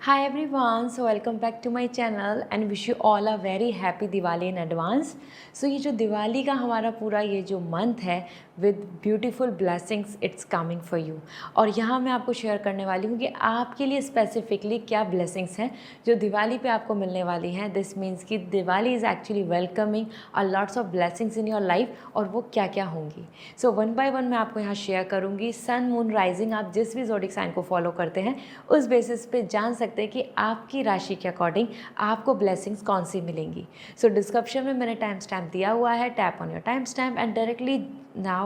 Hi everyone, so welcome back to my channel and wish you all a very happy Diwali in advance. So ये जो दिवाली का हमारा पूरा ये जो मंथ है with beautiful blessings it's coming for you. और यहाँ मैं आपको शेयर करने वाली हूँ कि आपके लिए स्पेसिफिकली क्या ब्लेसिंग्स हैं जो दिवाली पे आपको मिलने वाली हैं। दिस मीन्स कि Diwali is actually welcoming a lots of blessings in your life और वो क्या क्या होंगी। सो वन बाय वन मैं आपको यहाँ शेयर करूँगी। सन मून राइजिंग आप जिस भी ज़ोडिक साइन को फॉलो करते हैं उस बेसिस पे जान सकते हैं कि आपकी राशि के अकॉर्डिंग आपको ब्लेसिंग्स कौन सी मिलेंगी। सो डिस्क्रिप्शन में मैंने टाइम स्टैम्प दिया हुआ है, tap on your time stamp and directly now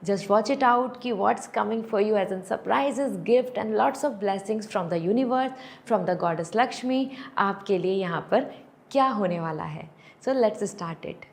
just watch it out कि what's coming for you as in surprises, gift and lots of blessings from the universe, from the goddess Lakshmi। आपके लिए यहाँ पर क्या होने वाला है। So let's start it।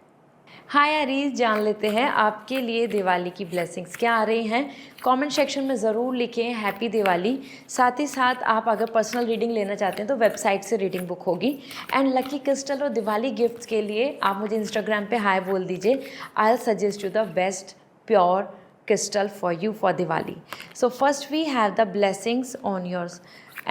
हाय अरीज, जान लेते हैं आपके लिए दिवाली की ब्लेसिंग्स क्या आ रही हैं। कमेंट सेक्शन में ज़रूर लिखें हैप्पी दिवाली। साथ ही साथ आप अगर पर्सनल रीडिंग लेना चाहते हैं तो वेबसाइट से रीडिंग बुक होगी। एंड लकी क्रिस्टल और दिवाली गिफ्ट्स के लिए आप मुझे इंस्टाग्राम पे हाय बोल दीजिए। आई suggest you the best pure crystal for you for Diwali। So first we have the blessings on your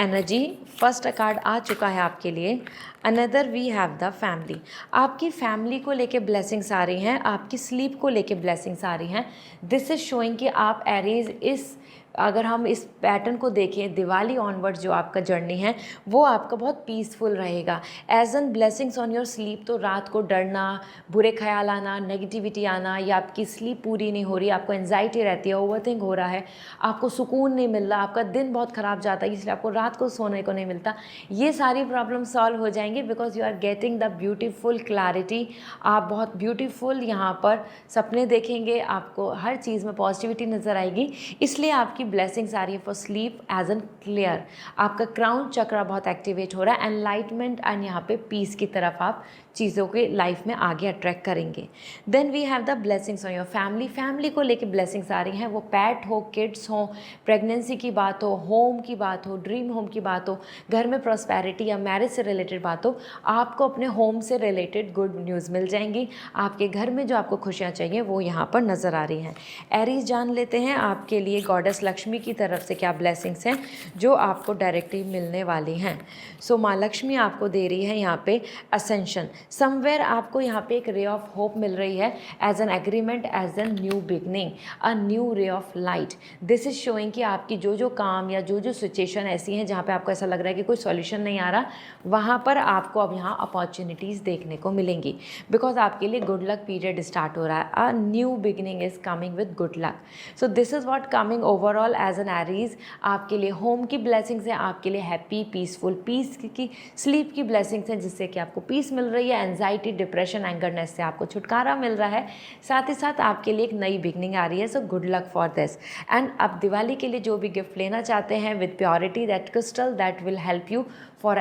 energy। First card आ चुका है आपके लिए। Another we have the family. आपकी फैमिली को लेके ब्लेसिंग्स आ रही हैं, आपकी स्लीप को लेके ब्लेसिंग्स आ रही हैं। दिस इज़ शोइंग कि आप एरीज इस अगर हम इस पैटर्न को देखें दिवाली ऑनवर्ड्स जो आपका जर्नी है वो आपका बहुत पीसफुल रहेगा। As an blessings on your sleep तो रात को डरना, बुरे ख्याल आना, नेगेटिविटी आना या आपकी स्लीप पूरी नहीं हो रही, आपको एंजाइटी रहती है, ओवरथिंक हो रहा है, आपको सुकून नहीं मिल रहा, आपका दिन बहुत ख़राब जाता है इसलिए आपको रात को सोने को नहीं मिलता, ये सारी प्रॉब्लम सॉल्व हो जाएंगी because you are getting the beautiful clarity. आप बहुत ब्यूटीफुल यहाँ पर सपने देखेंगे, आपको हर चीज़ में पॉजिटिविटी नज़र आएगी, इसलिए आपकी ब्लेसिंग्स आ रही है for sleep as an clear. आपका क्राउन चक्रा बहुत एक्टिवेट हो रहा है, एनलाइटमेंट एंड यहाँ पे पीस की तरफ आप चीज़ों के लाइफ में आगे अट्रैक्ट करेंगे। Then we have the blessings on your family. Family को लेके ब्लेसिंग्स आ रही हैं, वो पैट हो, किड्स हो, प्रेगनेंसी की बात हो, होम की बात हो, ड्रीम होम की बात हो, घर में प्रॉस्पेरिटी या मैरिज से रिलेटेड बात हो, आपको अपने होम से रिलेटेड गुड न्यूज़ मिल जाएंगी। आपके घर में जो आपको खुशियाँ चाहिए वो यहाँ पर नज़र आ रही हैं। एरीज, जान लेते हैं आपके लिए गॉडेस लक्ष्मी की तरफ से क्या ब्लेसिंग्स हैं जो आपको डायरेक्टली मिलने वाली हैं। सो माँ लक्ष्मी आपको दे रही है यहाँ पे असेंशन। समवेयर आपको यहाँ पे एक रे ऑफ होप मिल रही है as an agreement, as an new beginning, a new ray of light. This is showing कि आपकी जो जो काम या जो जो सिचुएशन ऐसी हैं जहाँ पे आपको ऐसा लग रहा है कि कोई सॉल्यूशन नहीं आ रहा, वहाँ पर आपको अब यहाँ अपॉर्चुनिटीज़ देखने को मिलेंगी बिकॉज आपके लिए गुड लक पीरियड स्टार्ट हो रहा है। A new beginning is coming with good luck. So this is what coming overall as an Aries. आपके लिए होम की ब्लेसिंग्स हैं, आपके लिए हैप्पी पीसफुल पीस की स्लीप की ब्लेसिंग्स हैं जिससे कि आपको पीस मिल रही है, एंजाइटी, डिप्रेशन, एंगरनेस से आपको छुटकारा मिल रहा है। साथ ही साथ आपके लिए एक नई बिगनिंग आ रही है। So good luck for this. And अब दिवाली के लिए जो भी गिफ्ट लेना चाहते हैं with purity that crystal that will help you for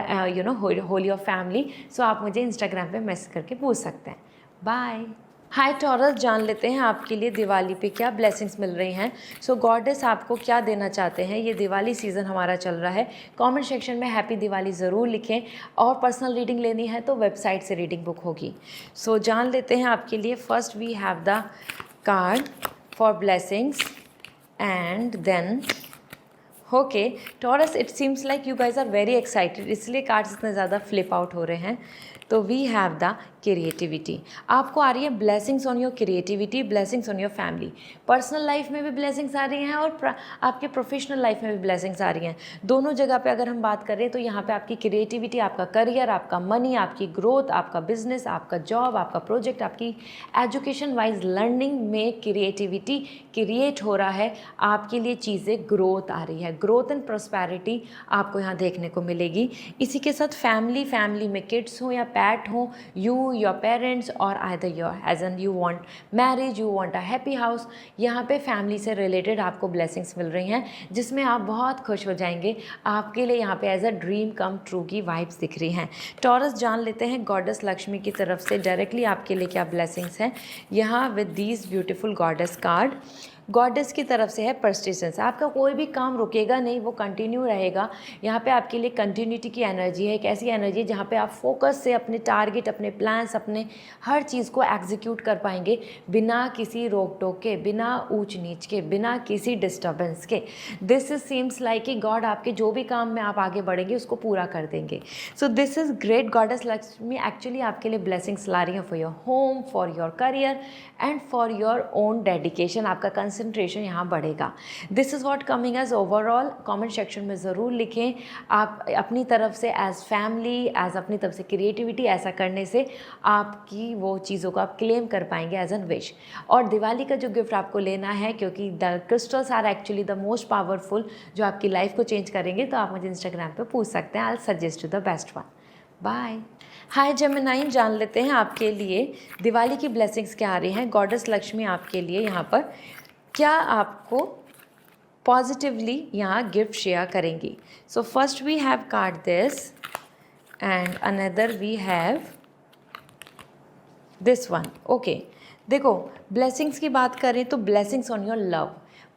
whole your family, so आप मुझे इंस्टाग्राम पे मैसेज करके पूछ सकते हैं। बाय। हाय टॉरस, जान लेते हैं आपके लिए दिवाली पे क्या ब्लेसिंग्स मिल रही हैं। सो गॉडेस आपको क्या देना चाहते हैं। ये दिवाली सीज़न हमारा चल रहा है। कमेंट सेक्शन में हैप्पी दिवाली ज़रूर लिखें और पर्सनल रीडिंग लेनी है तो वेबसाइट से रीडिंग बुक होगी। सो जान लेते हैं आपके लिए। First we have the card for blessings and then okay Taurus, it seems like you guys are very excited, इसलिए कार्ड्स इतने ज़्यादा फ्लिप आउट हो रहे हैं। तो वी हैव द क्रिएटिविटी। आपको आ रही है blessings on your creativity, blessings on your family. Personal life में भी ब्लेसिंग्स आ रही हैं और आपके प्रोफेशनल लाइफ में भी ब्लेसिंग्स आ रही हैं। दोनों जगह पे अगर हम बात करें तो यहाँ पे आपकी क्रिएटिविटी, आपका करियर, आपका मनी, आपकी ग्रोथ, आपका बिजनेस, आपका जॉब, आपका प्रोजेक्ट, आपकी एजुकेशन वाइज लर्निंग में क्रिएटिविटी क्रिएट हो रहा है। आपके लिए चीज़ें ग्रोथ आ रही है, ग्रोथ एंड प्रॉस्पेरिटी आपको यहाँ देखने को मिलेगी। इसी के साथ फैमिली में किड्स हो या पैट हो, यू, योर पेरेंट्स और either your as an you want marriage, you want a happy house, यहाँ पे फैमिली से रिलेटेड आपको ब्लेसिंग्स मिल रही हैं जिसमें आप बहुत खुश हो जाएंगे। आपके लिए यहाँ पे as a dream come true की वाइब्स दिख रही हैं। टॉरस, जान लेते हैं गॉडेस लक्ष्मी की तरफ से डायरेक्टली आपके लिए क्या ब्लेसिंग्स हैं यहाँ with these beautiful goddess card. Goddess की तरफ से है परसिस्टेंस, आपका कोई भी काम रुकेगा नहीं, वो कंटिन्यू रहेगा। यहाँ पे आपके लिए कंटिन्यूटी की एनर्जी है, एक ऐसी एनर्जी है जहाँ पे आप फोकस से अपने टारगेट, अपने प्लान्स, अपने हर चीज़ को एग्जीक्यूट कर पाएंगे बिना किसी रोक टोक के, बिना ऊंच नीच के, बिना किसी डिस्टर्बेंस के। दिस इज सीम्स लाइक कि गॉड आपके जो भी काम में आप आगे बढ़ेंगे उसको पूरा कर देंगे। So this is great. Goddess Lakshmi actually आपके लिए ब्लेसिंग्स ला रही हैं for your home, for your career and for your own dedication. आपका कंसंट्रेशन यहाँ बढ़ेगा। This is what coming as overall. Comment section में ज़रूर लिखें आप अपनी तरफ से एज फैमिली, एज अपनी तरफ से क्रिएटिविटी, ऐसा करने से आपकी वो चीज़ों को आप क्लेम कर पाएंगे एज एन विश। और दिवाली का जो गिफ्ट आपको लेना है, क्योंकि the crystals are actually the most powerful जो आपकी लाइफ को चेंज करेंगे, तो आप मुझे इंस्टाग्राम पे पूछ सकते हैं। I suggest the best one. Bye. Hi Gemini, जान लेते हैं आपके लिए दिवाली की ब्लेसिंग्स क्या आ रही हैं। गॉडेस लक्ष्मी आपके लिए यहाँ पर क्या आपको पॉजिटिवली यहाँ गिफ्ट शेयर करेंगी। So first we have card this and another we have this one. Okay, देखो ब्लेसिंग्स की बात करें तो blessings on your love.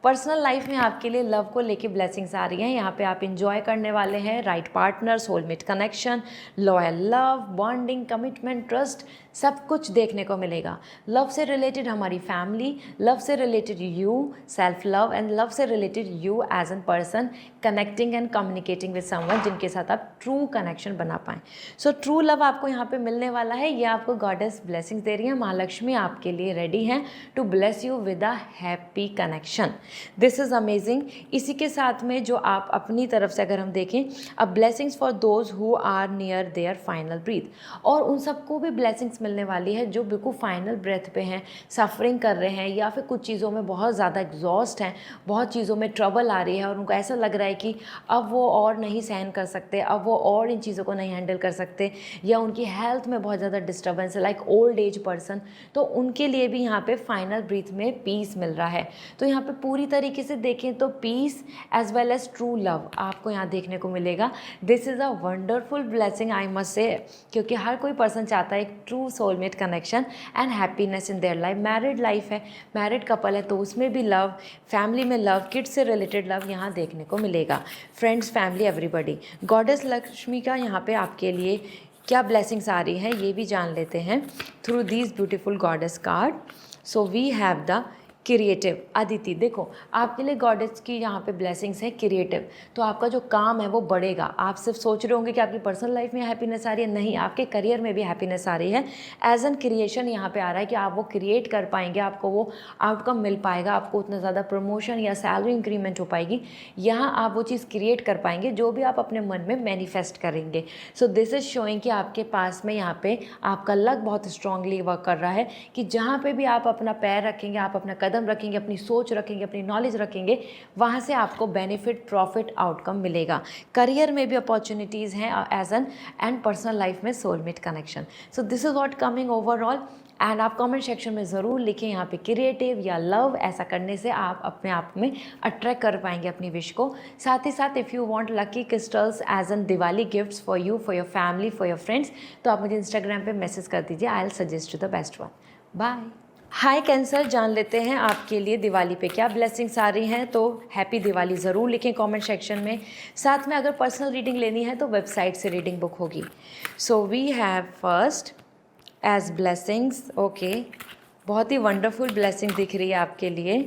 Personal life में आपके लिए लव को लेके ब्लेसिंग्स आ रही हैं। यहाँ पे आप इंजॉय करने वाले हैं right partner, soulmate connection, loyal love, bonding, commitment, trust, सब कुछ देखने को मिलेगा। लव से रिलेटेड हमारी फैमिली, लव से related you, self love and love से related you as an person connecting and communicating with someone जिनके साथ आप ट्रू कनेक्शन बना पाएँ। सो ट्रू लव आपको यहाँ पे मिलने वाला है। ये आपको गॉडेस ब्लेसिंग्स दे रही है। महालक्ष्मी आपके लिए रेडी हैं to bless you with a happy connection. This is amazing. इसी के साथ में जो आप अपनी तरफ से अगर हम देखें, अब blessings for those who are near their final breath, और उन सबको भी ब्लेसिंग्स मिलने वाली है जो बिल्कुल फाइनल ब्रेथ पे हैं, सफरिंग कर रहे हैं या फिर कुछ चीज़ों में बहुत ज़्यादा एग्जॉस्ट हैं, बहुत चीज़ों में ट्रबल आ रही है और उनको ऐसा लग रहा है कि अब वो और नहीं सहन कर सकते, अब वो और इन चीज़ों को नहीं हैंडल कर सकते, या उनकी हेल्थ में बहुत ज़्यादा डिस्टर्बेंस है, लाइक ओल्ड एज पर्सन, तो उनके लिए भी यहाँ पे फाइनल ब्रीथ में पीस मिल रहा है। तो यहाँ पे पूरी तरीके से देखें तो peace as well as true love आपको यहाँ देखने को मिलेगा। This is a wonderful blessing I must say, क्योंकि हर कोई पर्सन चाहता है एक true soulmate connection and happiness in their life. Married life है, मैरिड कपल है, तो उसमें भी लव, फैमिली में लव, किड्स से रिलेटेड लव यहाँ देखने को मिलेगा। Friends, family, everybody. Goddess Lakshmi का यहाँ पे आपके लिए क्या ब्लेसिंग्स आ रही हैं ये भी जान लेते हैं through these beautiful goddess card. So we have the creative. Aditi, देखो आपके लिए गॉडेस की यहाँ पे ब्लेसिंग्स है क्रिएटिव, तो आपका जो काम है वो बढ़ेगा। आप सिर्फ सोच रहे होंगे कि आपकी पर्सनल लाइफ में हैप्पीनेस आ रही है, नहीं, आपके करियर में भी हैप्पीनेस आ रही है। एज एन क्रिएशन यहाँ पे आ रहा है कि आप वो क्रिएट कर पाएंगे, आपको वो आउटकम मिल पाएगा, आपको उतना ज़्यादा प्रमोशन या सैलरी इंक्रीमेंट हो पाएगी। यहाँ आप वो चीज़ क्रिएट कर पाएंगे जो भी आप अपने मन में मैनिफेस्ट करेंगे। सो दिस इज़ शोइंग कि आपके पास में यहाँ पे आपका लक बहुत स्ट्रांगली वर्क कर रहा है कि जहाँ पे भी आप अपना पैर रखेंगे, आप अपना कदम रखेंगे, अपनी सोच रखेंगे, अपनी नॉलेज रखेंगे, वहाँ से आपको बेनिफिट, प्रॉफिट, आउटकम मिलेगा। करियर में भी अपॉर्चुनिटीज़ हैं as an and personal life में soulmate connection. So this is what coming overall. And आप कमेंट सेक्शन में ज़रूर लिखें यहाँ पे क्रिएटिव या लव। ऐसा करने से आप अपने आप में अट्रैक्ट कर पाएंगे अपनी विश को। साथ ही साथ if you want lucky crystals as an Diwali gifts for you, for your family, for your friends, तो आप मुझे इंस्टाग्राम पे मैसेज कर दीजिए। I will suggest the best one. Bye. Hi Cancer, जान लेते हैं आपके लिए दिवाली पे क्या ब्लेसिंग्स आ रही हैं। तो हैप्पी दिवाली ज़रूर लिखें कमेंट सेक्शन में। साथ में अगर पर्सनल रीडिंग लेनी है तो वेबसाइट से रीडिंग बुक होगी। So we have first as blessings. Okay, बहुत ही वंडरफुल ब्लेसिंग दिख रही है आपके लिए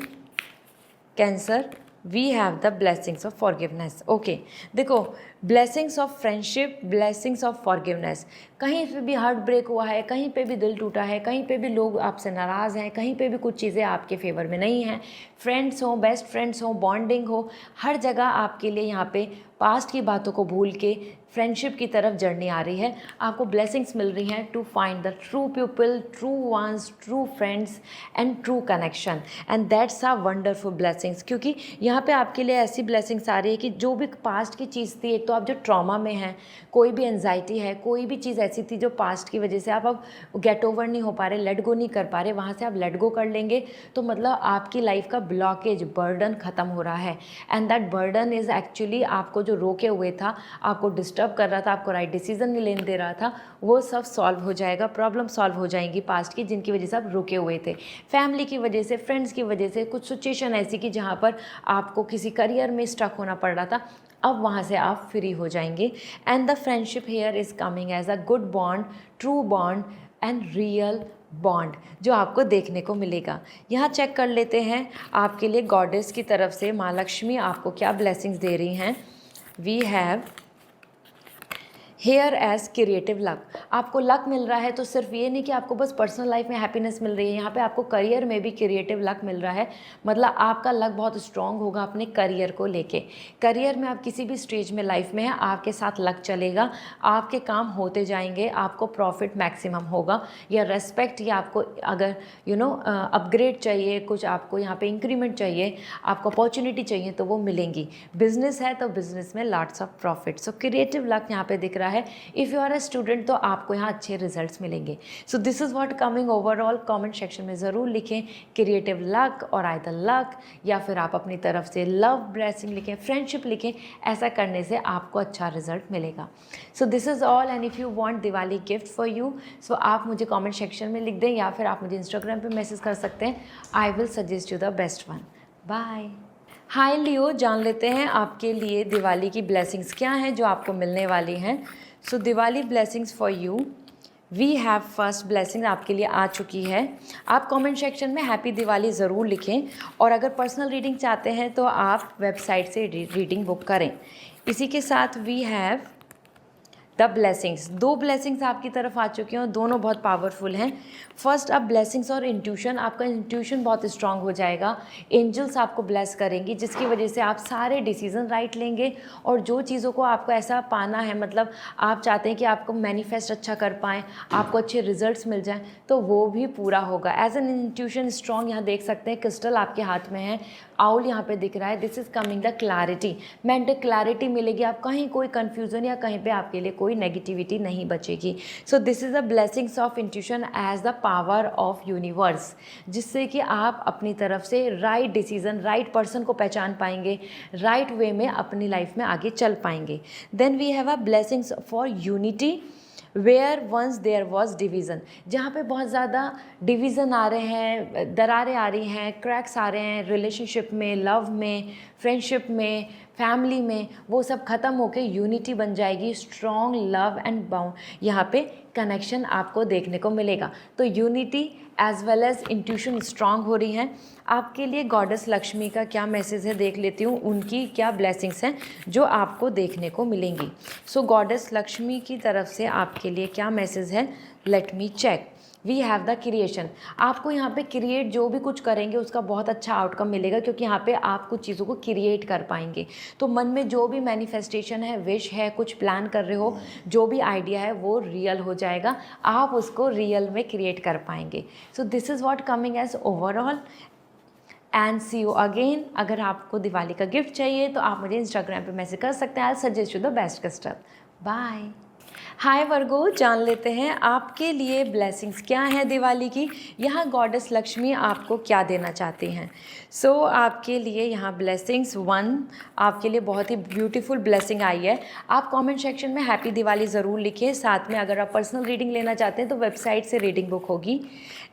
Cancer. We have the blessings of forgiveness. Okay, देखो blessings of friendship, blessings of forgiveness. कहीं पे भी हार्ट ब्रेक हुआ है, कहीं पे भी दिल टूटा है, कहीं पे भी लोग आपसे नाराज़ हैं, कहीं पे भी कुछ चीज़ें आपके फेवर में नहीं हैं, फ्रेंड्स हो, बेस्ट फ्रेंड्स हो, बॉन्डिंग हो, हर जगह आपके लिए यहाँ पे पास्ट की बातों को भूल के फ्रेंडशिप की तरफ जर्नी आ रही है। आपको ब्लेसिंग्स मिल रही हैं to find the true people, true ones, true friends and true connection, and that's a wonderful blessings. क्योंकि यहाँ पे आपके लिए ऐसी ब्लेसिंग्स आ रही है कि जो भी पास्ट की चीज़ थी, एक तो आप जो ट्रॉमा में हैं, कोई भी एंजाइटी है, कोई भी चीज़ ऐसी थी जो पास्ट की वजह से आप अब गेट ओवर नहीं हो पा रहे, लेट गो नहीं कर पा रहे, वहाँ से आप लेट गो कर लेंगे तो मतलब आपकी लाइफ का ब्लॉकेज, बर्डन ख़त्म हो रहा है। And that burden is actually आपको जो जो रोके हुए था, आपको डिस्टर्ब कर रहा था, आपको राइट डिसीजन नहीं लेने दे रहा था, वो सब सॉल्व हो जाएगा, प्रॉब्लम सॉल्व हो जाएंगी पास्ट की जिनकी वजह से आप रुके हुए थे, फैमिली की वजह से, फ्रेंड्स की वजह से, कुछ सिचुएशन ऐसी कि जहाँ पर आपको किसी करियर में स्टक होना पड़ रहा था, अब वहाँ से आप फ्री हो जाएंगे। And the friendship here is coming as a good bond, true bond and real bond जो आपको देखने को मिलेगा। यहाँ चेक कर लेते हैं आपके लिए गॉडेस की तरफ से माँ लक्ष्मी आपको क्या ब्लेसिंग्स दे रही हैं। We have here as creative luck. आपको लक मिल रहा है तो सिर्फ ये नहीं कि आपको बस पर्सनल लाइफ में हैप्पीनेस मिल रही है, यहाँ पे आपको करियर में भी क्रिएटिव लक मिल रहा है। मतलब आपका लक बहुत स्ट्रांग होगा अपने करियर को लेके। करियर में आप किसी भी स्टेज में लाइफ में हैं, आपके साथ लक चलेगा, आपके काम होते जाएंगे, आपको प्रॉफिट मैक्सिमम होगा, या रेस्पेक्ट, या आपको अगर अपग्रेड चाहिए, कुछ आपको यहाँ पे इंक्रीमेंट चाहिए, आपको अपॉर्चुनिटी चाहिए तो वो मिलेंगी। बिजनेस है तो बिजनेस में lots of profit. So creative luck यहाँ पे दिख रहा है। If you are a student तो आपको यहाँ अच्छे रिजल्ट्स मिलेंगे। So this is what coming overall. Comment section में ज़रूर लिखें क्रिएटिव लक और आइदर लक, या फिर आप अपनी तरफ से लव ब्लेसिंग लिखें, फ्रेंडशिप लिखें। ऐसा करने से आपको अच्छा रिजल्ट मिलेगा। So this is all. And if you want Diwali gift for you, so आप मुझे कमेंट सेक्शन में लिख दें, या फिर आप मुझे इंस्टाग्राम पे मैसेज कर सकते हैं। I will suggest you the best one. Bye. Hi Leo, जान लेते हैं आपके लिए दिवाली की ब्लेसिंग्स क्या हैं जो आपको मिलने वाली हैं। So Diwali blessings for you, we have first blessing आपके लिए आ चुकी है। आप कमेंट सेक्शन में हैप्पी दिवाली ज़रूर लिखें, और अगर पर्सनल रीडिंग चाहते हैं तो आप वेबसाइट से रीडिंग बुक करें। इसी के साथ वी हैव द ब्लेसिंग्स। दो ब्लेसिंग्स आपकी तरफ आ चुकी हैं और दोनों बहुत पावरफुल हैं। फर्स्ट अब ब्लेसिंग्स और इंट्यूशन, आपका इंट्यूशन बहुत स्ट्रांग हो जाएगा। एंजल्स आपको ब्लेस करेंगी जिसकी वजह से आप सारे डिसीजन राइट लेंगे, और जो चीज़ों को आपको ऐसा पाना है, मतलब आप चाहते हैं कि आपको मैनिफेस्ट अच्छा कर पाएँ, आपको अच्छे रिजल्ट्स मिल जाएँ, तो वो भी पूरा होगा। एज एन इंट्यूशन स्ट्रांग, यहाँ देख सकते हैं क्रिस्टल आपके हाथ में है, आउल यहाँ पे दिख रहा है। This is coming the clarity. Mental clarity मिलेगी, आप कहीं कोई कन्फ्यूज़न या कहीं पे आपके लिए कोई नेगेटिविटी नहीं बचेगी। So this is the blessings of intuition as the power of universe, जिससे कि आप अपनी तरफ से राइट डिसीजन, राइट पर्सन को पहचान पाएंगे, राइट वे में अपनी लाइफ में आगे चल पाएंगे। Then we have a blessings for unity where once there was division. जहाँ पे बहुत ज़्यादा डिवीज़न आ रहे हैं, दरारें आ रही हैं, क्रैक्स आ रहे हैं रिलेशनशिप में, लव में, फ्रेंडशिप में, फैमिली में, वो सब ख़त्म होकर यूनिटी बन जाएगी। स्ट्रॉन्ग लव एंड बाउंड यहाँ पे कनेक्शन आपको देखने को मिलेगा। तो unity as well as intuition strong हो रही हैं। आपके लिए गॉडेस लक्ष्मी का क्या मैसेज है देख लेती हूँ, उनकी क्या ब्लेसिंग्स हैं जो आपको देखने को मिलेंगी। सो गॉडेस लक्ष्मी की तरफ से आपके लिए क्या मैसेज है, let me check. We have the creation. आपको यहाँ पे क्रिएट जो भी कुछ करेंगे उसका बहुत अच्छा आउटकम मिलेगा, क्योंकि यहाँ पे आप कुछ चीज़ों को क्रिएट कर पाएंगे। तो मन में जो भी मैनिफेस्टेशन है, विश है, कुछ प्लान कर रहे हो, जो भी आइडिया है वो रियल हो जाएगा, आप उसको रियल में क्रिएट कर पाएंगे। So this is what coming as overall. And see you again. अगर आपको दिवाली का गिफ्ट चाहिए तो आप मुझे इंस्टाग्राम पे मैसेज कर सकते हैं। I suggest you the best custom. Bye. Hi Virgo, जान लेते हैं आपके लिए ब्लेसिंग्स क्या हैं दिवाली की। यहाँ गॉडेस लक्ष्मी आपको क्या देना चाहती हैं। सो आपके लिए यहाँ ब्लेसिंग्स वन, आपके लिए बहुत ही ब्यूटीफुल ब्लेसिंग आई है। आप कमेंट सेक्शन में हैप्पी दिवाली ज़रूर लिखिए। साथ में अगर आप पर्सनल रीडिंग लेना चाहते हैं तो वेबसाइट से रीडिंग बुक होगी।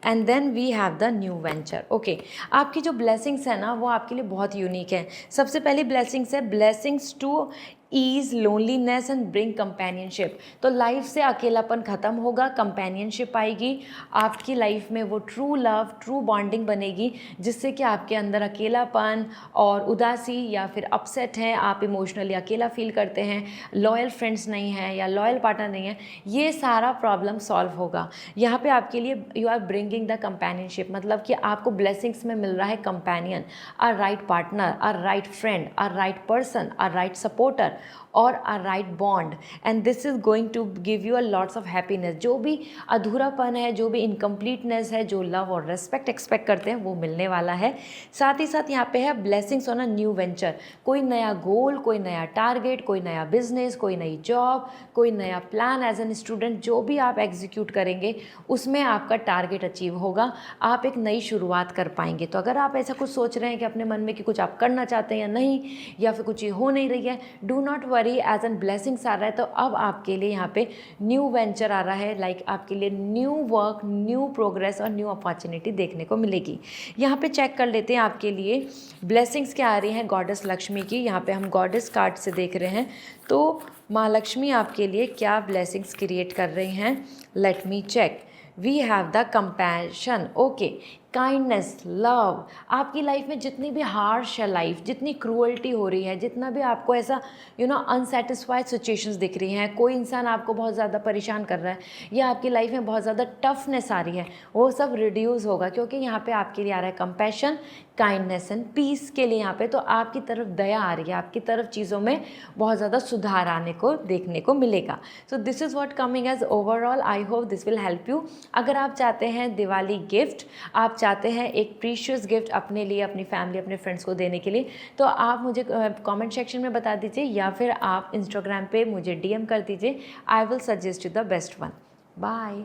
And then we have the new venture. Okay, आपकी जो ब्लेसिंग्स है ना वो आपके लिए बहुत यूनिक है। सबसे पहली ब्लेसिंग्स है blessings to ease loneliness and bring companionship. तो लाइफ से अकेलापन ख़त्म होगा, कंपेनियनशिप आएगी आपकी लाइफ में, वो ट्रू लव, ट्रू बॉन्डिंग बनेगी, जिससे कि आपके अंदर अकेलापन और उदासी या फिर अपसेट है, आप इमोशनली अकेला फील करते हैं, लॉयल फ्रेंड्स नहीं हैं या लॉयल पार्टनर नहीं है, ये सारा प्रॉब्लम सॉल्व होगा। यहाँ पे आपके लिए you are bringing the companionship, मतलब कि आपको ब्लेसिंग्स में मिल रहा है companion, a right partner, a right friend, a right person, a right supporter, और a right bond, and this is going to give you a lots of happiness. जो भी अधूरापन है, जो भी इनकम्प्लीटनेस है, जो लव और रेस्पेक्ट एक्सपेक्ट करते हैं वो मिलने वाला है। साथ ही साथ यहाँ पे है blessings on a new venture, कोई नया गोल, कोई नया टारगेट, कोई नया बिजनेस, कोई नई जॉब, कोई नया प्लान एज एन स्टूडेंट, जो भी आप एग्जीक्यूट करेंगे उसमें आपका टारगेट अचीव होगा, आप एक नई शुरुआत कर पाएंगे। तो अगर आप ऐसा कुछ सोच रहे हैं कि अपने मन में कि कुछ आप करना चाहते हैं या नहीं, या फिर कुछ ये हो नहीं रही है, do not worry, as an blessings आ रहा है। तो अब आपके लिए यहाँ पे न्यू वेंचर आ रहा है, लाइक आपके लिए न्यू वर्क, न्यू प्रोग्रेस और न्यू अपॉर्चुनिटी देखने को मिलेगी। यहाँ पे चेक कर लेते हैं आपके लिए ब्लेसिंग्स क्या आ रही हैं गॉडेस लक्ष्मी की। यहाँ पे हम गॉडेस कार्ड से देख रहे हैं, तो माँ लक्ष्मी आपके लिए क्या ब्लेसिंग्स क्रिएट कर रही हैं, let me check. We have the compassion, okay, kindness, love. आपकी लाइफ में जितनी भी हार्श है लाइफ, जितनी क्रूअल्टी हो रही है, जितना भी आपको ऐसा अनसेटिस्फाइड सिचुएशंस दिख रही हैं, कोई इंसान आपको बहुत ज़्यादा परेशान कर रहा है या आपकी लाइफ में बहुत ज़्यादा टफनेस आ रही है, वो सब रिड्यूस होगा, क्योंकि यहाँ पे आपके लिए आ रहा है कंपैशन, काइंडनेस एंड पीस के लिए यहाँ पे। तो आपकी तरफ दया आ रही है, आपकी तरफ चीज़ों में बहुत ज़्यादा सुधार आने को देखने को मिलेगा। So this is what coming as overall. I hope this will help you. अगर आप चाहते हैं दिवाली गिफ्ट, आप चाहते हैं एक प्रीशियस गिफ्ट अपने लिए, अपनी फैमिली, अपने फ्रेंड्स को देने के लिए, तो आप मुझे कमेंट सेक्शन में बता दीजिए या फिर आप इंस्टाग्राम पे मुझे डीएम कर दीजिए। I will suggest you the best one. Bye.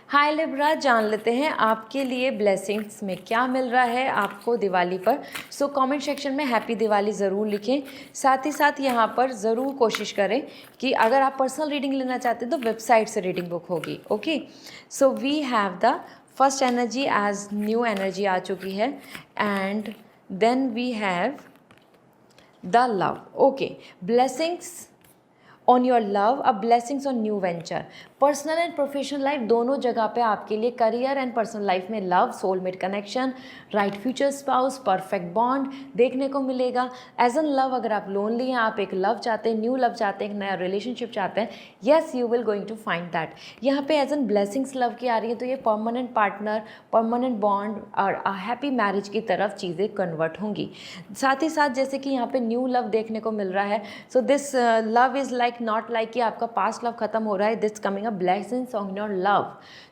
Hi Libra, जान लेते हैं आपके लिए ब्लेसिंग्स में क्या मिल रहा है आपको दिवाली पर। सो कमेंट सेक्शन में हैप्पी दिवाली ज़रूर लिखें। साथ ही साथ यहाँ पर ज़रूर कोशिश करें कि अगर आप पर्सनल रीडिंग लेना चाहते हैं तो वेबसाइट से रीडिंग बुक होगी। Okay, so we have the first energy as new energy आ चुकी है, and then we have the love. Okay, blessings on your love, a blessings on new venture. Personal and professional life दोनों जगह पे आपके लिए career and personal life में love, soulmate connection, right future spouse, perfect bond देखने को मिलेगा। As an love, अगर आप लोनली हैं, आप एक लव चाहते हैं, न्यू लव चाहते हैं, एक नया रिलेशनशिप चाहते हैं, yes you will going to find that. यहाँ पे एज एन ब्लेसिंग्स लव की आ रही है, तो ये परमानेंट पार्टनर, परमानेंट बॉन्ड और हैप्पी मैरिज की तरफ चीज़ें कन्वर्ट होंगी। साथ ही साथ जैसे कि यहाँ पे न्यू लव देखने को मिल रहा है, so this love is like not like कि आपका पास्ट लव खत्म हो रहा है, this coming a blessings on your love.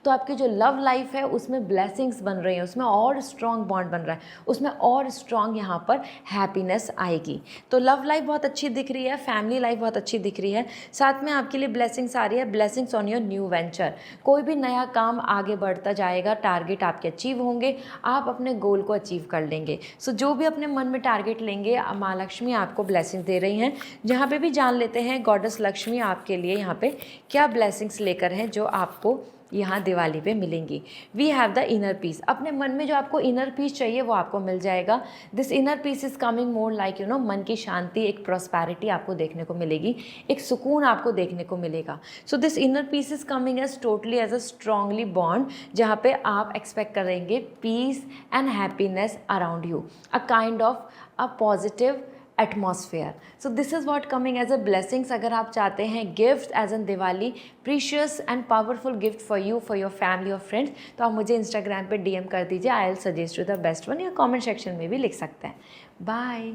तो आपकी जो लव लाइफ है उसमें ब्लेसिंग्स बन रही हैं, उसमें और स्ट्रॉन्ग बॉन्ड बन रहा है, उसमें और स्ट्रॉन्ग यहाँ पर हैप्पीनेस आएगी। तो लव लाइफ बहुत अच्छी दिख रही है, फैमिली लाइफ बहुत अच्छी दिख रही है। साथ में आपके लिए ब्लेसिंग्स आ रही है, blessings on your new venture. कोई भी नया काम आगे बढ़ता जाएगा, टारगेट आपके अचीव होंगे, आप अपने गोल को अचीव कर लेंगे। सो जो भी अपने मन में टारगेट लेंगे, माँ लक्ष्मी आपको ब्लेसिंग्स दे रही हैं। जहाँ पे भी जान लेते हैं गॉडेस लक्ष्मी आपके लिए यहाँ पे क्या ब्लेसिंग्स लेकर हैं जो आपको यहाँ दिवाली पे मिलेंगी। We have the inner peace. अपने मन में जो आपको इनर पीस चाहिए वो आपको मिल जाएगा। This inner peace is coming more like मन की शांति, एक प्रॉस्पेरिटी आपको देखने को मिलेगी, एक सुकून आपको देखने को मिलेगा। So this inner peace is coming as totally as a strongly bond, जहाँ पे आप एक्सपेक्ट करेंगे peace and happiness around you, a kind of a positive atmosphere. So this is what coming as a blessings. अगर आप चाहते हैं gift as an Diwali, precious and powerful gift for you, for your family और friends, तो आप मुझे Instagram पे DM कर दीजिए। I will suggest you the best one, या कमेंट सेक्शन में भी लिख सकते हैं। बाय।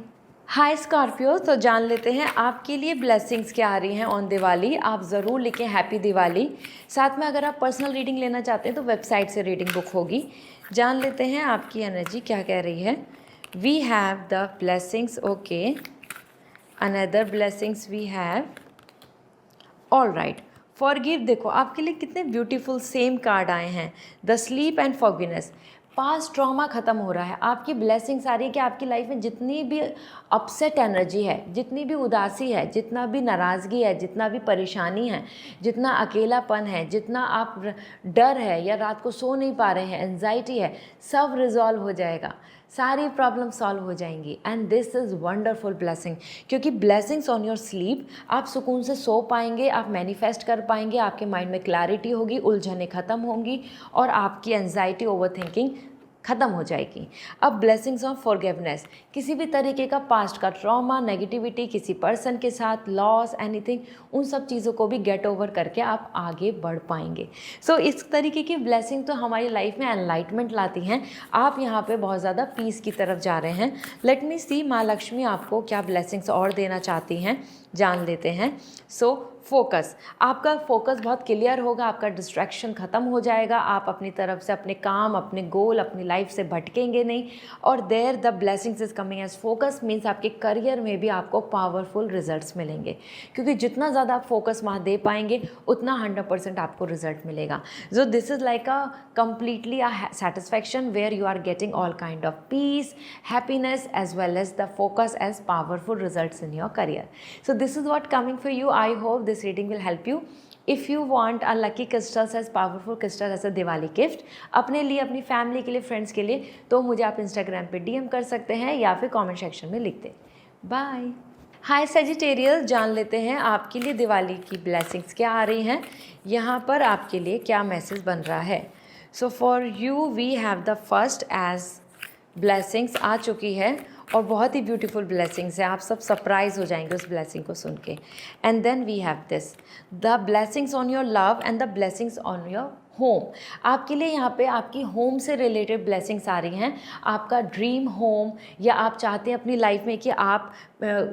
हाय स्कॉर्पियो, तो जान लेते हैं आपके लिए ब्लेसिंग्स क्या आ रही हैं ऑन दिवाली। आप ज़रूर लिखें हैप्पी दिवाली। साथ में अगर आप पर्सनल रीडिंग लेना चाहते हैं तो वेबसाइट से रीडिंग बुक होगी। जान लेते हैं आपकी एनर्जी क्या कह रही है। We have the blessings, okay, another blessings we have, all right, forgive। देखो आपके लिए कितने ब्यूटीफुल सेम कार्ड आए हैं, the sleep and forgiveness. Past trauma ख़त्म हो रहा है, आपकी ब्लेसिंग्स आ रही है कि आपकी लाइफ में जितनी भी अपसेट एनर्जी है, जितनी भी उदासी है, जितना भी नाराज़गी है, जितना भी परेशानी है, जितना अकेलापन है, जितना आप डर है या रात को सो नहीं पा रहे हैं, एंजाइटी है, सब रिजॉल्व हो जाएगा, सारी प्रॉब्लम सॉल्व हो जाएंगी। And this is wonderful blessing, क्योंकि ब्लेसिंग्स ऑन योर स्लीप, आप सुकून से सो पाएंगे, आप मैनिफेस्ट कर पाएंगे, आपके माइंड में क्लैरिटी होगी, उलझनें ख़त्म होंगी और आपकी एंजाइटी, ओवर थिंकिंग ख़त्म हो जाएगी। अब ब्लेसिंग्स ऑफ फॉरगिवनेस, किसी भी तरीके का पास्ट का ट्रॉमा, नेगेटिविटी, किसी पर्सन के साथ लॉस, एनीथिंग, उन सब चीज़ों को भी गेट ओवर करके आप आगे बढ़ पाएंगे। सो इस तरीके की ब्लेसिंग तो हमारी लाइफ में एनलाइटमेंट लाती हैं। आप यहाँ पे बहुत ज़्यादा पीस की तरफ जा रहे हैं। लेट मी सी माँ लक्ष्मी आपको क्या ब्लेसिंग्स और देना चाहती हैं, जान लेते हैं। सो फोकस, आपका फोकस बहुत क्लियर होगा, आपका डिस्ट्रैक्शन ख़त्म हो जाएगा, आप अपनी तरफ से अपने काम, अपने गोल, अपनी लाइफ से भटकेंगे नहीं। और there the blessings is coming as focus means आपके करियर में भी आपको पावरफुल रिजल्ट्स मिलेंगे, क्योंकि जितना ज़्यादा आप फोकस वहाँ दे पाएंगे उतना 100% आपको रिजल्ट मिलेगा। So this is like a completely a satisfaction where you are getting all kind of peace, happiness, as well as the focus as powerful results in your career. So this is what coming for you. I hope this reading will help you. If you want a lucky crystals as powerful crystal as a Diwali gift अपने लिए, अपनी family के लिए, friends के लिए, तो मुझे आप इंस्टाग्राम पे DM कर सकते हैं या फिर कमेंट सेक्शन में लिख दें। बाय। हाय सेजिटेरियल, जान लेते हैं आपके लिए दिवाली की ब्लेसिंग्स क्या आ रही हैं, यहाँ पर आपके लिए क्या मैसेज बन रहा है। So for you we have the first as blessings आ चुकी है और बहुत ही ब्यूटीफुल ब्लेसिंग्स है, आप सब सरप्राइज हो जाएंगे उस ब्लेसिंग को सुन के। And then we have this, the blessings on your love and the blessings on your home. आपके लिए यहाँ पे आपकी होम से रिलेटेड ब्लेसिंग्स आ रही हैं। आपका ड्रीम होम, या आप चाहते हैं अपनी लाइफ में कि आप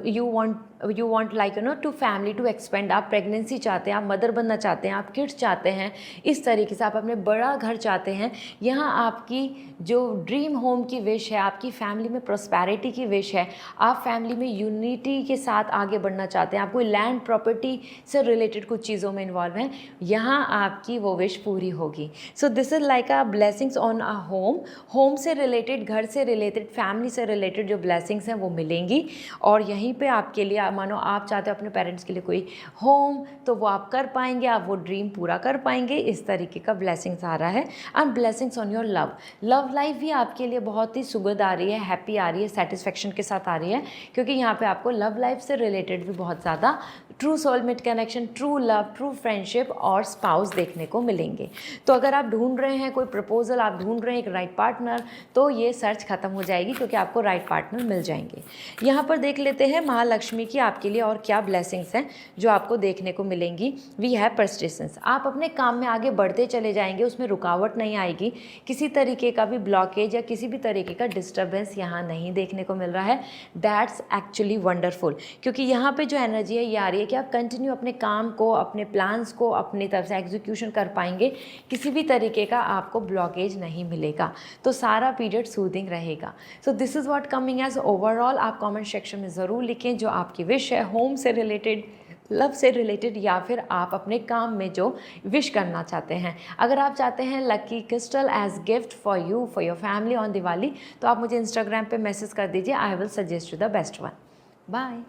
you want like you know to family to expand, आप प्रेगनेंसी चाहते हैं, आप मदर बनना चाहते हैं, आप किड्स चाहते हैं, इस तरीके से आप अपने बड़ा घर चाहते हैं। यहाँ आपकी जो ड्रीम होम की विश है, आपकी फैमिली में प्रॉस्पेरिटी की विश है, आप फैमिली में यूनिटी के साथ आगे बढ़ना चाहते हैं, आप कोई लैंड प्रॉपर्टी से रिलेटेड कुछ चीज़ों में इन्वॉल्व हैं, यहाँ आपकी वो विश पूरी होगी। सो this is like a blessings on a home. Home से रिलेटेड, घर से रिलेटेड, फैमिली से रिलेटेड जो ब्लेसिंग्स हैं वो मिलेंगी। और यहीं पे आपके लिए, मानो आप चाहते हो अपने पेरेंट्स के लिए कोई होम, तो वो आप कर पाएंगे, आप वो ड्रीम पूरा कर पाएंगे। इस तरीके का ब्लेसिंग्स आ रहा है। And blessings on your love, love life भी आपके लिए बहुत ही सुगध आ रही है, हैप्पी आ रही है, सेटिस्फेक्शन के साथ आ रही है, क्योंकि यहाँ पे आपको लव लाइफ से रिलेटेड भी बहुत ज़्यादा true soulmate connection, true love, true friendship और स्पाउस देखने को मिलेंगे। तो अगर आप ढूंढ रहे हैं कोई प्रपोजल, आप ढूंढ रहे हैं एक राइट पार्टनर, तो ये सर्च खत्म हो जाएगी, क्योंकि आपको राइट पार्टनर मिल जाएंगे। यहाँ पर देख लेते हैं महालक्ष्मी की आपके लिए और क्या ब्लेसिंग्स हैं जो आपको देखने को मिलेंगी। वी हैव पर्सिस्टेंस, आप अपने काम में आगे बढ़ते चले जाएंगे, उसमें रुकावट नहीं आएगी, किसी तरीके का भी ब्लॉकेज या किसी भी तरीके का डिस्टर्बेंस यहाँ नहीं देखने को मिल रहा है। दैट्स एक्चुअली वंडरफुल, क्योंकि यहाँ पे जो एनर्जी है ये आ रही है कि आप कंटिन्यू अपने काम को, अपने प्लान्स को अपनी तरफ से एग्जीक्यूशन कर पाएंगे, किसी भी तरीके का आपको ब्लॉकेज नहीं मिलेगा, तो सारा पीरियड सूदिंग रहेगा। So this is what coming as overall. आप कमेंट सेक्शन में ज़रूर लिखें जो आपकी विश है, होम से रिलेटेड, लव से रिलेटेड, या फिर आप अपने काम में जो विश करना चाहते हैं। अगर आप चाहते हैं lucky crystal as gift for you, for your family on Diwali, तो आप मुझे इंस्टाग्राम पे मैसेज कर दीजिए, I will suggest you the best one. Bye.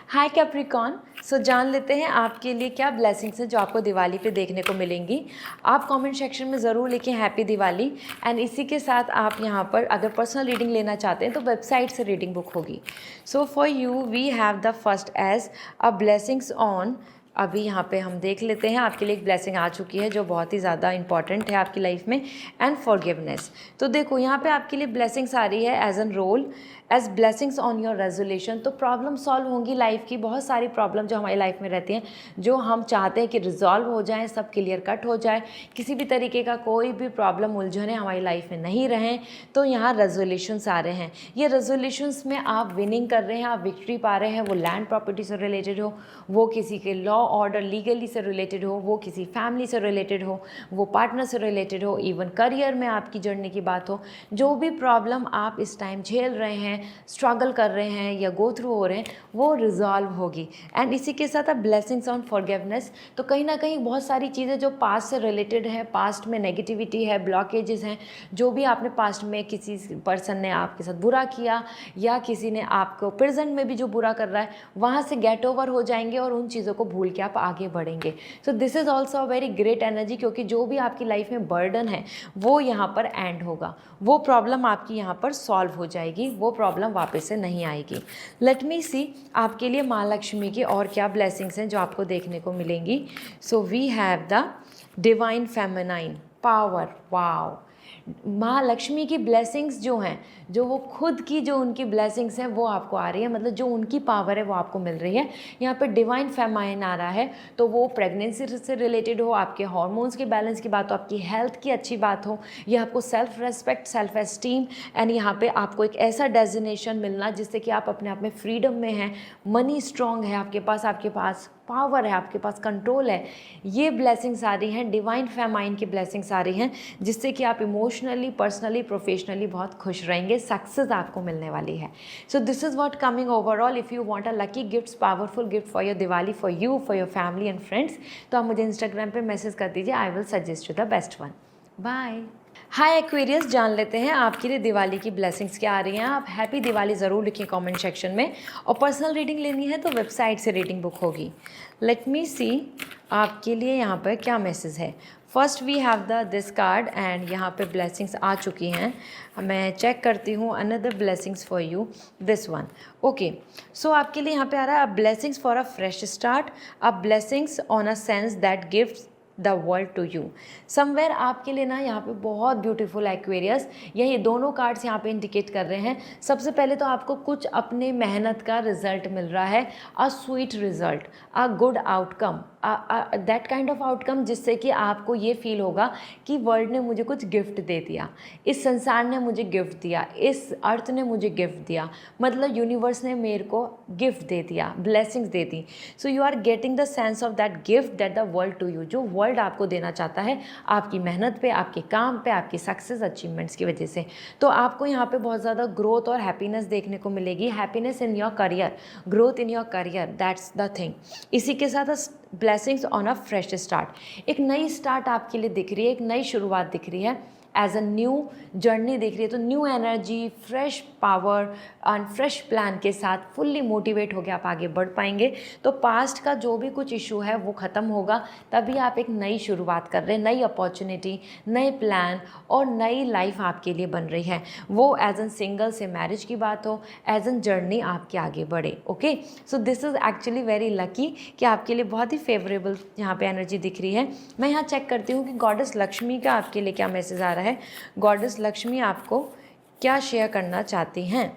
Hi Capricorn, so जान लेते हैं आपके लिए क्या ब्लेसिंग्स हैं जो आपको दिवाली पे देखने को मिलेंगी। आप कमेंट सेक्शन में ज़रूर लिखें हैप्पी दिवाली। एंड इसी के साथ आप यहाँ पर अगर पर्सनल रीडिंग लेना चाहते हैं तो वेबसाइट से रीडिंग बुक होगी। So for you we have the first as a blessings on, अभी यहाँ पे हम देख लेते हैं आपके लिए एक ब्लेसिंग आ चुकी है जो बहुत ही ज़्यादा इंपॉर्टेंट है आपकी लाइफ में, एंड फॉरगिवनेस। तो देखो यहाँ पे आपके लिए ब्लेसिंग्स आ रही है as an role, as blessings on your resolution. तो प्रॉब्लम सॉल्व होंगी लाइफ की, बहुत सारी प्रॉब्लम जो हमारी लाइफ में रहती हैं, जो हम चाहते हैं कि रिजॉल्व हो जाएं, सब क्लियर कट हो जाए, किसी भी तरीके का कोई भी प्रॉब्लम, उलझने हमारी लाइफ में नहीं रहें, तो यहाँ रेजोल्यूशंस आ रहे हैं। ये रेजोल्यूशंस में आप विनिंग कर रहे हैं, आप विक्ट्री पा रहे हैं, वो लैंड प्रॉपर्टी से रिलेटेड हो, वो किसी के लॉ ऑर्डर लीगली से रिलेटेड हो, वो किसी फैमिली से रिलेटेड हो, वो पार्टनर से रिलेटेड हो, इवन करियर में आपकी जर्नी की बात हो, जो भी प्रॉब्लम आप इस टाइम झेल रहे हैं, स्ट्रगल कर रहे हैं या गो थ्रू हो रहे हैं, वो रिजॉल्व होगी। एंड इसी के साथ अब ब्लेसिंग्स ऑन फॉरगिवनेस, तो कहीं ना कहीं बहुत सारी चीज़ें जो पास्ट से रिलेटेड हैं, पास्ट में नेगेटिविटी है, ब्लॉकेजेस हैं, जो भी आपने पास्ट में किसी पर्सन ने आपके साथ बुरा किया या किसी ने आपको प्रेजेंट में भी जो बुरा कर रहा है, वहाँ से गेट ओवर हो जाएंगे और उन चीज़ों को भूल के आप आगे बढ़ेंगे। सो this is also a very great energy, क्योंकि जो भी आपकी लाइफ में बर्डन है वो यहाँ पर एंड होगा, वो प्रॉब्लम आपकी यहाँ पर सॉल्व हो जाएगी, वो प्रॉब्लम वापस से नहीं आएगी। लेट मी सी आपके लिए माँ लक्ष्मी की और क्या ब्लेसिंग्स हैं जो आपको देखने को मिलेंगी। So we have the divine feminine power, wow, माँ लक्ष्मी की ब्लेसिंग्स जो हैं, जो वो खुद की जो उनकी ब्लेसिंग्स हैं वो आपको आ रही है, मतलब जो उनकी पावर है वो आपको मिल रही है। यहाँ पे डिवाइन फेमाइन आ रहा है, तो वो प्रेगनेंसी से रिलेटेड हो, आपके हार्मोन्स के बैलेंस की बात हो, आपकी हेल्थ की अच्छी बात हो, या आपको self respect, self esteem, and यहाँ पे आपको एक ऐसा डेजिग्नेशन मिलना जिससे कि आप अपने आप में फ्रीडम में हैं, मनी स्ट्रॉन्ग है आपके पास पावर है, आपके पास कंट्रोल है। ये ब्लेसिंग्स आ रही हैं, डिवाइन फेमाइन की ब्लेसिंग्स आ रही हैं, जिससे कि आप इमोशनली, पर्सनली, प्रोफेशनली बहुत खुश रहेंगे, सक्सेस आपको मिलने वाली है। So this is what coming overall. If you want a lucky gifts, powerful gift for your Diwali, for you, for your family and friends, तो आप मुझे इंस्टाग्राम पे मैसेज कर दीजिए, I will suggest you the best one. Bye. Hi Aquarius, जान लेते हैं आपके लिए दिवाली की ब्लेसिंग्स क्या आ रही हैं। आप हैप्पी दिवाली ज़रूर लिखिए कमेंट सेक्शन में, और पर्सनल रीडिंग लेनी है तो वेबसाइट से रीडिंग बुक होगी। लेट मी सी आपके लिए यहाँ पर क्या मैसेज है। First we have this card, and यहाँ पे ब्लेसिंग्स आ चुकी हैं। मैं चेक करती हूँ another blessings for you, this one. Okay, so आपके लिए यहाँ पे आ रहा है blessings for a fresh start, a blessings on a sense that gives the world to you. Somewhere आपके लिए ना यहाँ पे बहुत ब्यूटीफुल एक्वेरियस, ये दोनों कार्ड्स यहाँ पे इंडिकेट कर रहे हैं। सबसे पहले तो आपको कुछ अपने मेहनत का रिजल्ट मिल रहा है, a sweet result, a good outcome, that kind of outcome जिससे कि आपको ये फील होगा कि वर्ल्ड ने मुझे कुछ गिफ्ट दे दिया, इस संसार ने मुझे गिफ्ट दिया, इस अर्थ ने मुझे गिफ्ट दिया, मतलब यूनिवर्स ने मेरे को गिफ्ट दे दिया, ब्लेसिंग्स दे दी। So you are getting the sense of that gift that the world to you, जो वर्ल्ड आपको देना चाहता है आपकी मेहनत पे, आपके काम पे, आपकी सक्सेस अचीवमेंट्स की वजह से। तो आपको यहाँ पे बहुत ज़्यादा ग्रोथ और हैप्पीनेस देखने को मिलेगी, happiness in your career, growth in your career, that's the thing. इसी के साथ blessings on a fresh start, एक नई स्टार्ट आपके लिए दिख रही है, एक नई शुरुआत दिख रही है, एज अ न्यू जर्नी दिख रही है। तो new energy, fresh power and fresh plan के साथ फुल्ली मोटिवेट होकर आप आगे बढ़ पाएंगे। तो पास्ट का जो भी कुछ इशू है वो ख़त्म होगा, तभी आप एक नई शुरुआत कर रहे हैं, नई अपॉर्चुनिटी, नए प्लान और नई लाइफ आपके लिए बन रही है। वो एज एन सिंगल से मैरिज की बात हो, एज एन जर्नी आपके आगे बढ़े। Okay, so this is actually very lucky कि आपके लिए बहुत ही फेवरेबल यहाँ पे एनर्जी दिख रही है। मैं यहाँ चेक करती हूँ कि गॉडेस लक्ष्मी का आपके लिए क्या मैसेज आ रहा है। गॉडेस लक्ष्मी आपको क्या शेयर करना चाहती हैं,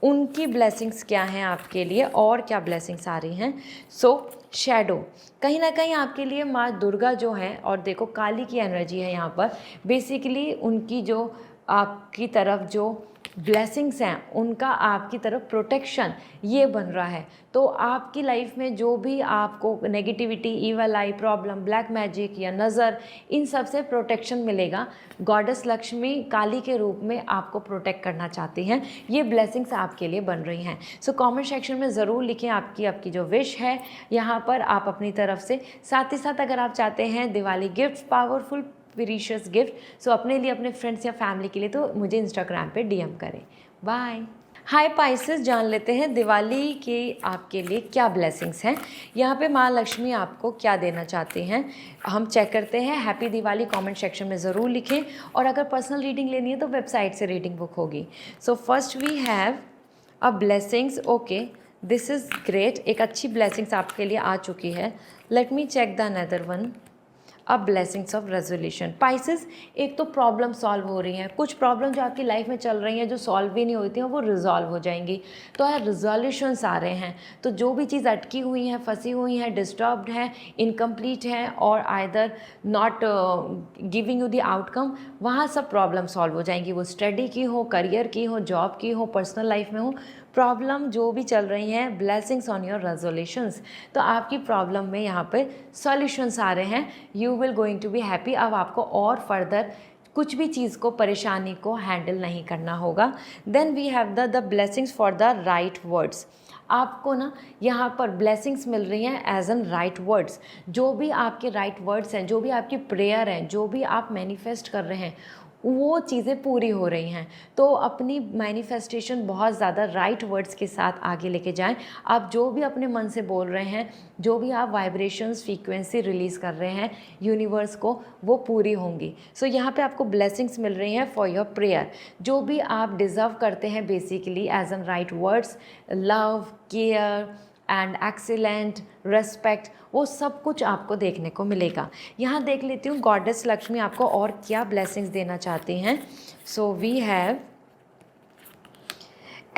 उनकी ब्लेसिंग्स क्या हैं आपके लिए, और क्या ब्लेसिंग्स आ रही हैं। सो शैडो, कहीं ना कहीं आपके लिए माँ दुर्गा जो है, और देखो काली की एनर्जी है यहाँ पर, बेसिकली उनकी जो आपकी तरफ जो ब्लेसिंग्स हैं, उनका आपकी तरफ प्रोटेक्शन ये बन रहा है। तो आपकी लाइफ में जो भी आपको नेगेटिविटी, ईवल आई, प्रॉब्लम, ब्लैक मैजिक या नज़र, इन सब से प्रोटेक्शन मिलेगा। गॉडेस लक्ष्मी काली के रूप में आपको प्रोटेक्ट करना चाहती हैं, ये ब्लेसिंग्स आपके लिए बन रही हैं। सो कमेंट सेक्शन में ज़रूर लिखें आपकी जो विश है यहाँ पर आप अपनी तरफ से। साथ ही साथ अगर आप चाहते हैं Diwali gift, powerful precious gift, so अपने लिए, अपने फ्रेंड्स या फैमिली के लिए, तो मुझे इंस्टाग्राम पे डीएम करें। बाय। हाय पाइसेस, जान लेते हैं दिवाली के आपके लिए क्या ब्लेसिंग्स हैं। यहाँ पे माँ लक्ष्मी आपको क्या देना चाहते हैं, हम चेक करते हैं। हैप्पी दिवाली कमेंट सेक्शन में ज़रूर लिखें, और अगर पर्सनल रीडिंग लेनी है तो वेबसाइट से रीडिंग बुक होगी। So first we have a blessings. Okay, this is great, एक अच्छी ब्लेसिंग्स आपके लिए आ चुकी है। Let me check the another one, अब ब्लेसिंग्स ऑफ रेजोल्यूशन। पाइसेस, एक तो प्रॉब्लम सॉल्व हो रही हैं, कुछ प्रॉब्लम जो आपकी लाइफ में चल रही हैं जो सॉल्व भी नहीं होती हैं वो रिजॉल्व हो जाएंगी। तो यार रिजोल्यूशंस आ रहे हैं, तो जो भी चीज़ अटकी हुई हैं, फंसी हुई हैं, डिस्टर्ब्ड हैं, इनकम्प्लीट हैं, और either not giving you the outcome, वहाँ सब प्रॉब्लम सॉल्व हो जाएंगी। वो स्टडी की हो, करियर की हो, जॉब की हो, पर्सनल लाइफ में हो, प्रॉब्लम जो भी चल रही हैं, ब्लेसिंग्स ऑन योर रेजोल्यूशंस। तो आपकी प्रॉब्लम में यहाँ पे सॉल्यूशंस आ रहे हैं, you will going to be happy. अब आपको और फर्दर कुछ भी चीज़ को, परेशानी को हैंडल नहीं करना होगा। Then we have the blessings for the right words. आपको ना यहाँ पर ब्लेसिंग्स मिल रही हैं एज एन राइट वर्ड्स। जो भी आपके राइट वर्ड्स हैं, जो भी आपकी प्रेयर हैं, जो भी आप मैनिफेस्ट कर रहे हैं, वो चीज़ें पूरी हो रही हैं। तो अपनी मैनिफेस्टेशन बहुत ज़्यादा राइट वर्ड्स के साथ आगे लेके जाएं। आप जो भी अपने मन से बोल रहे हैं, जो भी आप वाइब्रेशंस, फ्रीक्वेंसी रिलीज़ कर रहे हैं यूनिवर्स को, वो पूरी होंगी। सो यहाँ पे आपको ब्लेसिंग्स मिल रही हैं फॉर योर प्रेयर। जो भी आप डिज़र्व करते हैं basically as an right words, love, care and excellent, respect, वो सब कुछ आपको देखने को मिलेगा। यहाँ देख लेती हूँ गॉडेस लक्ष्मी आपको और क्या ब्लेसिंग्स देना चाहती हैं। So we have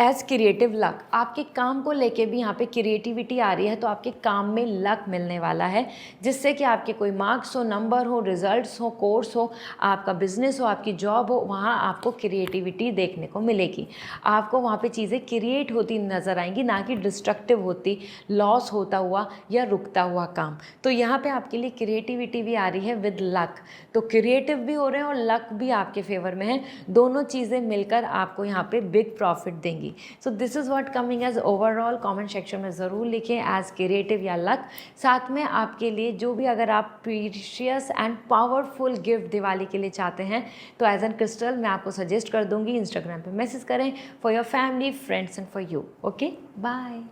as creative luck, आपके काम को लेके भी यहाँ पे क्रिएटिविटी आ रही है, तो आपके काम में लक मिलने वाला है, जिससे कि आपके कोई मार्क्स हो, नंबर हो, रिजल्ट्स हो, कोर्स हो, आपका बिजनेस हो, आपकी जॉब हो, वहाँ आपको क्रिएटिविटी देखने को मिलेगी। आपको वहाँ पे चीज़ें क्रिएट होती नज़र आएंगी, ना कि डिस्ट्रक्टिव होती, लॉस होता हुआ या रुकता हुआ काम। तो यहाँ पे आपके लिए क्रिएटिविटी भी आ रही है विद लक, तो क्रिएटिव भी हो रहे हैं और लक भी आपके फेवर में है। दोनों चीज़ें मिलकर आपको यहाँ पे बिग प्रॉफिट देंगी। So this is what coming as overall. Comment section में ज़रूर लिखें एज क्रिएटिव या लक। साथ में आपके लिए जो भी, अगर आप precious and powerful gift Diwali के लिए चाहते हैं, तो एज एन क्रिस्टल मैं आपको सजेस्ट कर दूंगी, इंस्टाग्राम पे मैसेज करें for your family, friends and for you. Okay, bye.